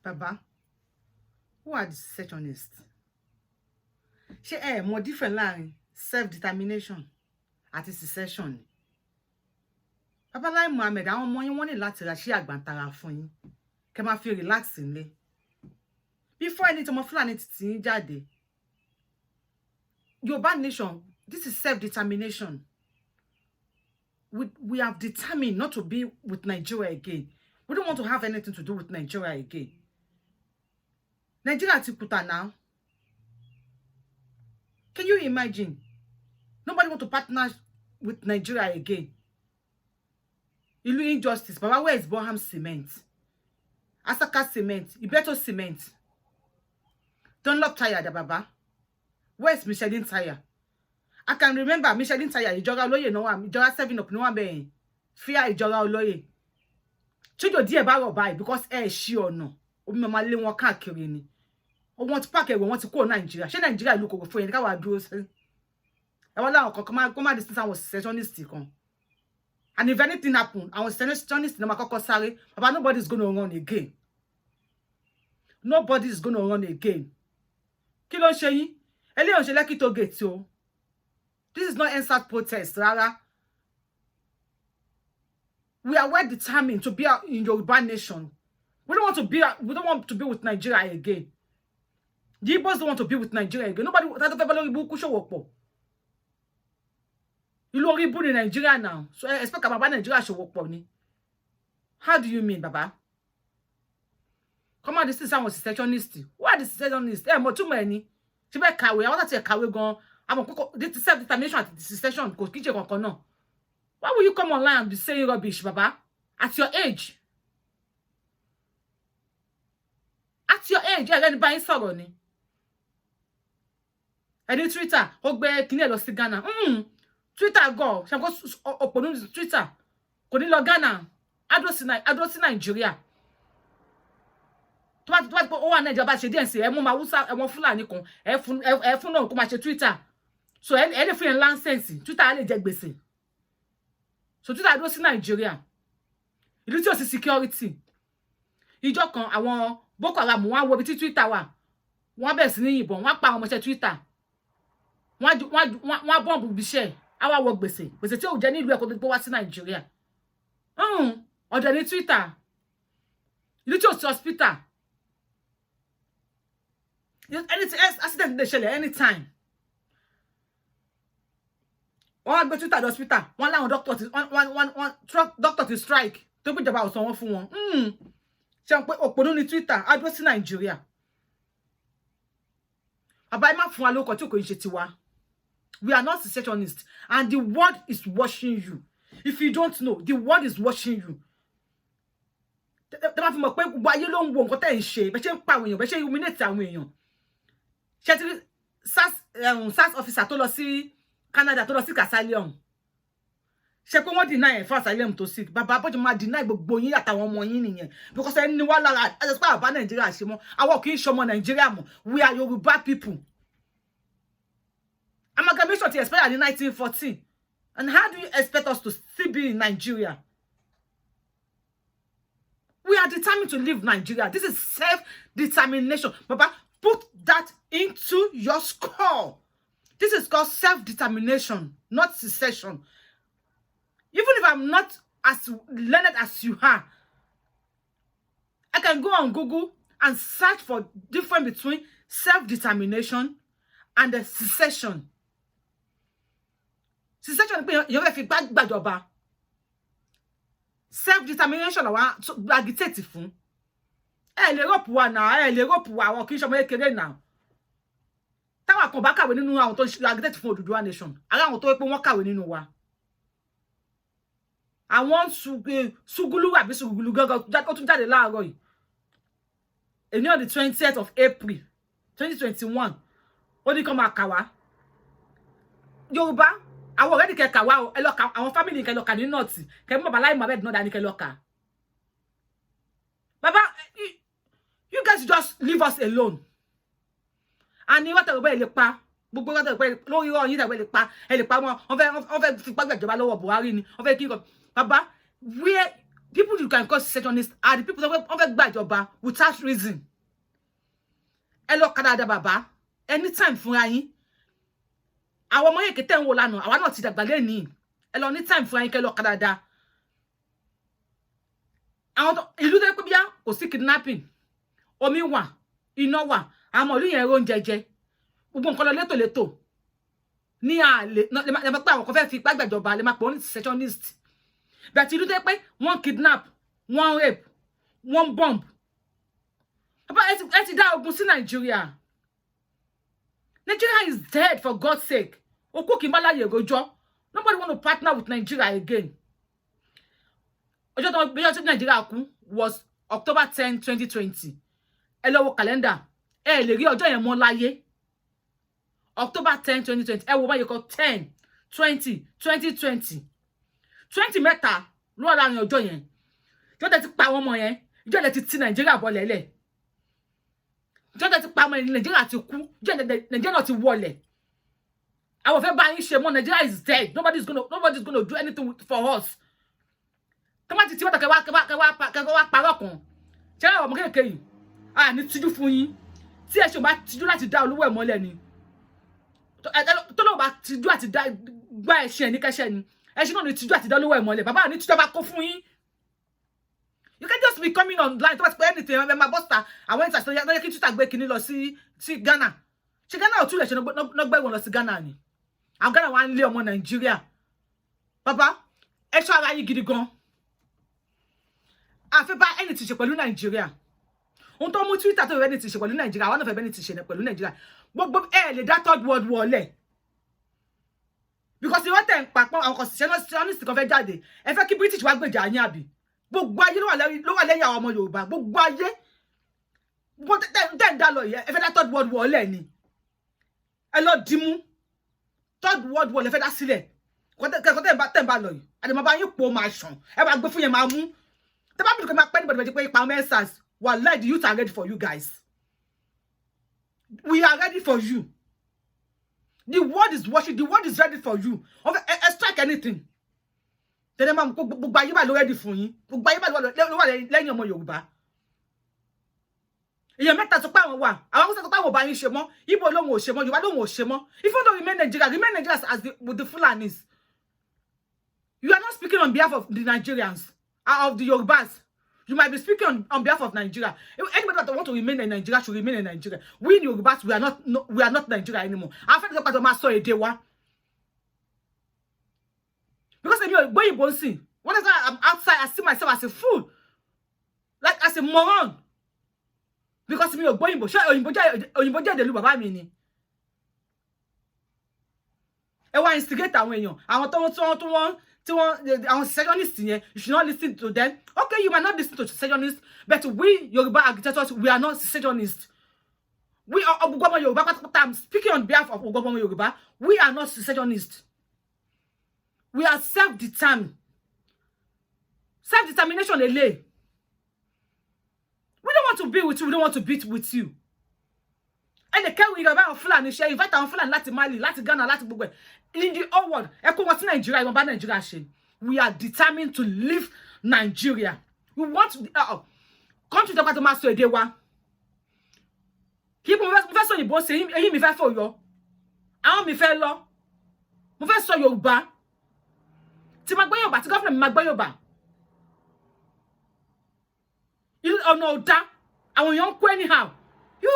Baba, who are the secessionists? Ṣé more different line self-determination àti secession? Baba Lai Mohammed, àwọn ọmọ yín wọ́n ní láti ra ṣí àgbàntara fún yín. Kẹ́ máa fi relax nílé. Before any time Fulani ti yín jáde. Yorùbá nation, this is self-determination. We have determined not to be with Nigeria again. We don't want to have anything to do with Nigeria again. Nigeria ti kùtà now. Can you imagine? Nobody want to partner with Nigeria again. Ilu injustice. Baba, where is Boham Cement? Asaka Cement. Ibeto Cement. Dunlop Tire, da Baba. Where is Michelin Tire? I can remember Michelin Tire. Ìjọra olóyè no one. Ìjọra 7up no one be. Fear ìjọra olóyè. Chido die ba ro báyìí because ṣí ọ̀nà. Obi mama lé wọn káàkiri ni. O want pack e wọ́n ti kó Nigeria. Ṣé Nigeria ìlú kò fún yín ká wá dúró sí. E wọ́n la kan ma distance àwọn secessionist kan. And if anything happen, our secessionists no ma kọ́kọ́ sáré. Baba, nobody is going to run again. Nobody is going to run again. Kí ló ṣe yín? Ele o ṣe Lekki to gate o. This is not EndSARS protest, rárá. We are well determined to be in Yoruba nation. We don't want to be with Nigeria again. The Igbos don't want to be with Nigeria again. Nobody that fẹ́ lórí burúkú ṣòwò pọ̀. Ìlú orí ibu ní Nigeria now. So I expect Baba Nigeria ṣòwò pọ̀ ni. How do you mean, Baba? Come on, this is someone secessionist. What are the secessionists? Mo too many. Ṣé bẹ́ẹ̀ kàwé, àwọn láti kàwé gan. Àmọ́ kókó this self-determination and secession kò kí ṣe kankan náà. Why will you come online and be saying rubbish, Baba? At your age. At your age, ẹni bá yín sọ̀rọ̀ ni. Ẹni Twitter, ó gbé kíní ẹ̀ lọ sí Ghana. Twitter go, ṣe ko òpònú Twitter. Kò ní lọ Ghana. Adó sí Nigeria. Tó bá ó wà Nigeria bá ṣe díẹ̀ sí ẹ mú ma Hausa ẹ mọ Fulani kan ẹ fún náà kó má ṣe Twitter. So ẹ lè fún yẹn license. Twitter á lè jẹ gbèsè. So Twitter adó sí Nigeria. Ìlú tí ó sì security. Ìjọ kan àwọn Boko Haram wọ́n wo bí tí Twitter wà. Wọ́n bẹ̀rẹ̀ sí ní yìnbọn, wọ́n pa àwọn ọmọọṣẹ́ Twitter. Wọ́n bomb bí iṣẹ́, àwa wọ gbèsè. Gbèsè tí ó jẹ ní ìlú ẹ̀ kó tó wá sí Nigeria. Ọ̀dọ̀ ní Twitter. Ìlú tí ó sí hospital. Anything else accident dey ṣẹlẹ̀ anytime. Wọ́n gbé Twitter hospital. Wọ́n láwọn doctor ti strike. Tó gbé ìjọba ò sanwó fún wọn. Ṣé pé òpònú ní Twitter á dúró sí Nigeria. Baba ẹ má fún wa lóko tí kò ń ṣe tiwa. We are not secessionists and the world is watching you. If you don't know, the world is watching you. Tẹ́ bá fi mọ̀ pé gbogbo ayé ló ń wo nǹkan tẹ́ ń ṣe, bẹ́ ṣe ń pa àwọn èèyàn, bẹ́ ṣe illuminate àwọn èèyàn. Ṣé ti SAS officer tó lọ sí Canada tó lọ sí Casalium. Ṣé pé wọ́n deny for asylum tó sí. Baba bó máa deny gbogbo yín àtàwọn ọmọ yín nìyẹn. Because ẹni wá lára ẹ sọ pé àbá Nigeria ṣe mọ́. Àwọn kì í ṣọmọ Nigeria mọ́. We are Yoruba people. Amalgamation ti expired in 1914. And how do you expect us to still be in Nigeria? We are determined to leave Nigeria. This is self-determination. Baba, put that into your skull. This is called self-determination, not secession. Even if I'm not as learned as you are, I can go on Google and search for difference between self-determination and the secession. Secession pé you fẹ́ fi gbàjọba. Self-determination wa agitate fún. Ẹ lè rope wa now, ẹ lè rope wa àwọn kì í ṣọmọ kékeré now. Táwa kan bá kàwé nínú àwọn tó agitate fún Odùduwà nation. Ara àwọn tó pé wọ́n kàwé nínú wa. Àwọn sugulu àbí sugulu gangan ó tún jáde láàárọ̀ yìí. Èní on the 20th of April 2021. Ó ní kó máa kà wá. Yorùbá àwọn already ke kà wá o ẹ lọ kà àwọn family ke lọ kà ní north ke mo Baba Lai Mohammed no dání ke lọ kà. Baba you guys just leave us alone. Ani wa tẹ̀wé lè pa gbogbo wa tẹ̀wé lórí ro yín tẹ̀wé lè pa ẹ lè pa wọ́n fẹ́ fi pa gbàjọba lọ́wọ́ Buhari ni wọ́n fẹ́ kí Baba People you can call secessionists are the people that want gba ìjọba without reason. Ẹ lọ Canada bàbá, anytime fúnra yín. Àwọn ọmọ yẹn kete ń wò lánàá, àwa náà ti dàgbà lẹ́ni. Ẹ lọ ní time fúnra yín kẹ́ lọ Canada. Àwọn ìlú tó pé bíá kò sí kidnapping. Omi wà, iná wà, àwọn ìlú yẹn ro oúnjẹ jẹ. Gbogbo nǹkan lọ létòlétò. Ní àlè, lè máa pé àwọn kan fẹ́ fi ipá gbàjọba, lè máa pè wọ́n ní secessionist. But ìlú tó pé wọ́n kidnap, wọ́n rape, wọ́n bomb. Papa, ẹ ti dá ogun sí Nigeria. Nigeria is dead, for God's sake. Oku Kimbala Yegojo. Nobody want to partner with Nigeria again. Ojo Nigeria was October 10, 2020. Ẹ lọ wo calendar. Ẹ lè rí ọjọ́ yẹn mọ́ láyé. October 10, 2020. Ẹ wo bá yẹ kọ 10, 20, 2020. 20 mẹ́ta ló wà láàrin ọjọ́ yẹn. Jọ́dẹ̀ ti pa àwọn ọmọ yẹn. Jọ́dẹ̀ ti Nigeria bọ́ lẹ́lẹ̀. Jọ́dẹ̀ ti pa ọmọ yẹn, Nigeria ti kú. Jọ́dẹ̀ Nigeria ti wọlẹ̀. Àwọn fẹ́ bá yín ṣe mọ́, Nigeria is dead. Nobody's gonna do anything for us. Tomati ti wá kẹwàá parọ́ kan. Ṣé àwọn ọmọ kékeré yìí? A ní tijú fún yín. Tí ẹ ṣe bá tijú láti dá olówó ẹ̀ mọ́lẹ̀ ni. Tó lọ́wọ́ bá tijú àti dá gbá ẹ̀ṣẹ̀ ní kẹ́ṣẹ̀ ni. Ẹ̀ṣẹ̀ náà ní tijú àti dá olówó ẹ̀ mọ́lẹ̀. Bàbá ní tijú bá kó fún yín. You can just be coming online to explain anything. My bossa, I went to say, "No, you can't just gbé kíní lọ sí Ghana." Ṣé Ghana ò tún lè ṣe no gbé wọn lọ sí Ghana ni. Àwọn Ghana wá ń lé ọmọ Nigeria. Bàbá, ẹ ṣọ́ ara yín gidi gan. A fẹ́ bá anything ṣe pẹ̀lú Nigeria. Ohun tó mú Twitter tó anything ṣe pẹ̀lú Nigeria, àwọn náà fẹ́ anything ṣe pẹ̀lú Nigeria. Gbogbo lè dá third world war lẹ̀. Because wọ́n tẹ̀ ń papọ̀ àwọn constitutionalist kan fẹ́ jáde. Ẹ fẹ́ kí British wá gbèjà yín àbí. Gbogbo ayé ló wà lẹ́yìn àwọn ọmọ Yorùbá. Gbogbo ayé. Gbogbo tẹ́ ń dá lọ yẹ. Ẹ fẹ́ dá third world war lẹ̀ ni. Ẹ lọ dìmú. Third world war lẹ fẹ́ dá sílẹ̀. Kẹ́kọ̀ọ́ tẹ́ ń bá lọ yìí. Àdèmọ̀ bá yín po máa ṣàn. Ẹ bá gbé fún yẹn máa mú. Tẹ́ bá bí kò máa pẹ́ níbọ̀dì pé ipa mẹ́sàs. Wallahi, the youth are ready for you guys. We are ready for you. The world is watching. The world is ready for you. Strike anything. Tẹ́lẹ̀ máa mú kó gbogbo ayé bá ló ready fún yín. Gbogbo ayé bá ló wà lẹ́yìn ọmọ Yorùbá. Èèyàn mẹ́ta sọ pé àwọn wà. Àwọn Hausa sọ pé àwọn bá yín ṣe mọ́. Igbo lóhùn ò ṣe mọ́. Yorùbá lóhùn ò ṣe mọ́. If you don't remain Nigeria as with the Fulanis. You are not speaking on behalf of the Nigerians, of the Yorubas. You might be speaking on behalf of Nigeria. If anybody that want to remain in Nigeria should remain in Nigeria. We in Yorubas, we are not Nigeria anymore. Our friends are going to say a day one. Because when I'm outside, I see myself as a fool. Like as a moron. Because me Oyinbo jẹ́ ìdèlú bàbá mi ni. Ẹ wá instigate àwọn èèyàn. Àwọn àwọn secessionists yẹn, you should not listen to them. Okay, you might not listen to secessionists, but we Yoruba agitators, we are not secessionists. We are Ogbomo Yoruba. I'm speaking on behalf of Ogbomo Yoruba. We are not secessionists. We are self-determined. Self-determination, Lele. We don't want to be with you. We don't want to beat with you. And the carry about Fulani share, invite our Fulani láti Mali, láti Ghana, láti gbogbo. In the whole world, Nigeria, Nigeria. We are determined to leave Nigeria. We want to country to the master day one. People first so you both say him me fair for you. I want me fair law. Mo fẹ́ sọ Yorùbá. Tí ma gbọ́ Yorùbá, tí government ma gbọ́ Yorùbá. You no da. Àwọn èèyàn kú anyhow. You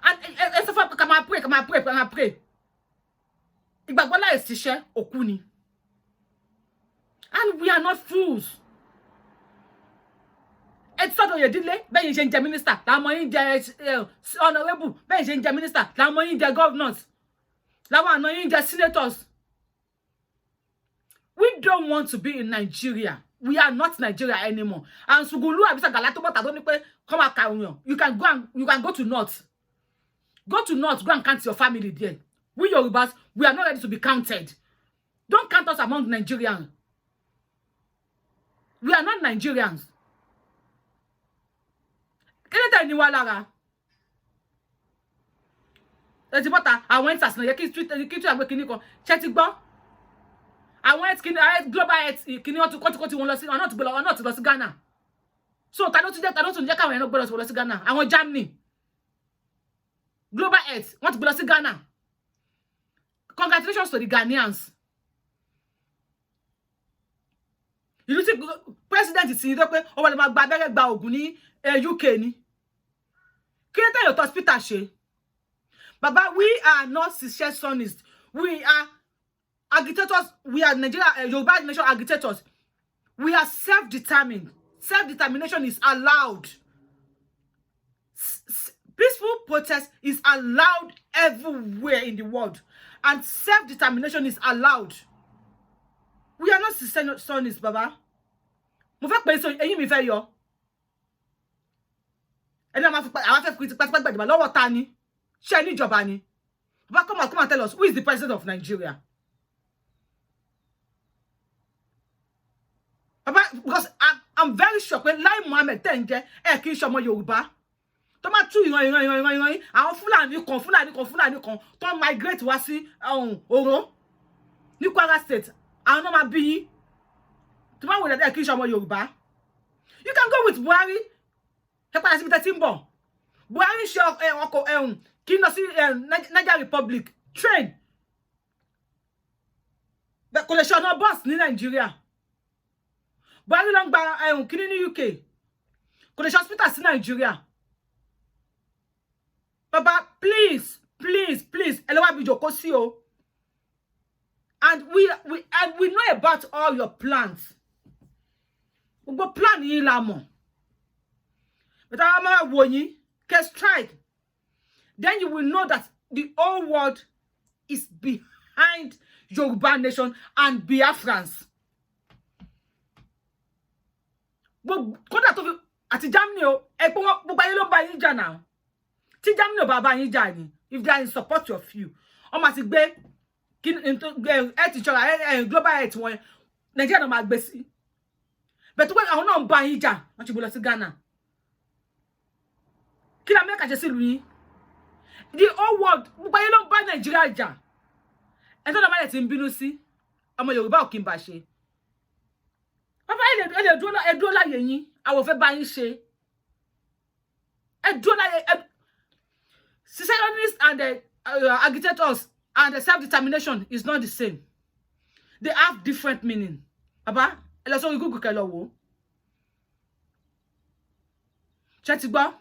and so far come and pray. Ìgbàgbọ́ láì ṣiṣẹ́ òkú ni. And we are not fools. It's not your delay. Ben you change minister. La mo yin jẹ honorable. Ben you change minister. La mo yin jẹ governors. La mo no yin jẹ senators. We don't want to be in Nigeria. We are not Nigeria anymore. And Sugulu abisa galato bota don ni pé come back union. You can go to north. Go to north, go and count your family there. We Yorubas, we are not ready to be counted. Don't count us among Nigerians. We are not Nigerians. Anytime you walara. Eti bota, I went as na ye ki tweet agbe kini kan. Che ti gbọ́. I went global health kini wọ́n ti wọ́n lọ sí, or not lọ sí Ghana. So ta ló tún jẹ́ káwọn ẹran gbọ́dọ̀ lọ sí Ghana. Àwọn Germany Global Health wọ́n ti gbé lọ sí Ghana. Congratulations to the Ghanaians. Ìlú tí president ti ní pé ó wá lè máa gba abẹ́rẹ́ gba oògùn ní UK ni. Kí ló tẹ́ yóò hospital ṣe? Baba, we are not secessionists. We are agitators. We are Nigeria, Yoruba nation agitators. We are self-determined. Self-determination is allowed. Peaceful protest is allowed everywhere in the world. And self-determination is allowed. We are not secessionists, Baba. Mo fẹ́ pè so ẹ̀yin mi fẹ́ yọ. Ẹni àwọn fẹ́ fi tipátipá gbàjọba lọ́wọ́ ta ni? Ṣé ní ìjọba ni? Baba, come and tell us, who is the president of Nigeria? Baba, because I'm very sure pé Lai Mohammed tẹ́ ń jẹ́ kì í ṣe ọmọ Yorùbá. Tó máa tú ìran àwọn Fúlàní kan tó migrate wá sí Oro ní Kwara State. Àwọn náà máa bí yín. Tó máa wò dé kì í ṣe ọmọ Yorùbá. You can go with Buhari. Ẹ padà síbi tẹ́ tí ń bọ̀. Buhari ṣe ọkọ̀ kí lọ sí Niger Republic train. Kò lè ṣe ọ̀nà bus ní Nigeria. Buhari ló ń gba kíní ní UK. Kò lè ṣe hospital sí Nigeria. Baba, please, ẹ lọ wá bí jókòó sí o. And we know about all your plans. Gbogbo plan yín la mọ̀. But our máa wò yín, can strike. Then you will know that the whole world is behind Yoruba nation and Biafrans. Kódà tó fi àti Germany o, ẹ pé wọ́n gbogbo ayé ló bá yín jà náà. Tí Germany ò bá yín jà ni, if they are in support of you, wọ́n máa ti gbé health insurance, global health wọn, Nigeria náà máa gbé sí. But when àwọn náà ń bá yín jà, wọ́n ti gbé lọ sí Ghana. Kí la America ṣe sí ìlú yín? The whole world, gbogbo ayé ló ń bá Nigeria jà. Ẹ tó lọ́mọ ẹ̀ tí ń bínú sí, ọmọ Yorùbá ò kí ń bá ṣe. Bàbá ẹ dúró láyé yín, àwọn fẹ́ bá yín ṣe. Ẹ dúró láyé. Secessionists and the agitators and the self-determination is not the same. They have different meaning. Bàbá, ẹ lọ sórí Google kẹ́ lọ wò. Ṣé ti gbọ́?